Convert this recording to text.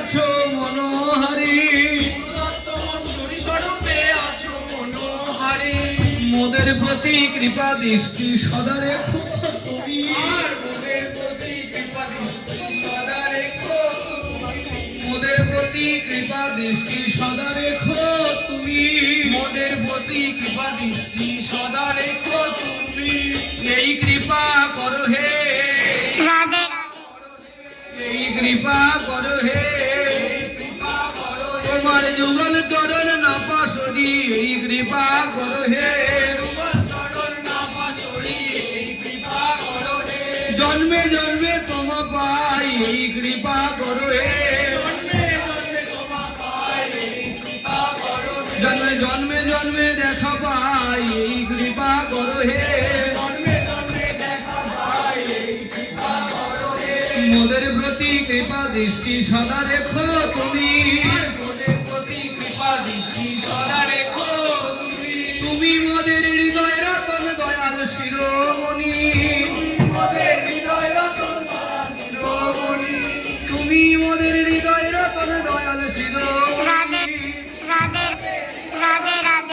আছো মনোহারি, মোদের প্রতি কৃপা দৃষ্টি সদা রেখো তুমি। মোদের প্রতি কৃপা দৃষ্টি সদা রেখো তুমি। মোদের প্রতি কৃপা দৃষ্টি সদা রেখো তুমি। এই কৃপা করো হে, এই কৃপা করো হে, তোমার যুগল চরণ না পাশরি, এই কৃপা করো হে। জন্মে জন্মে তোমা পাই, এই কৃপা করো হে। জন্মে জন্মে জন্মে দেখা পাই, এই কৃপা করো হে। মোদের প্রতি কৃপা দৃষ্টি সদা রেখো তুমি। তুমি মোদের হৃদয় রতন দয়াল শিরোমণি। তুমি মোদের হৃদয় রতন দয়াল শিরোমণি।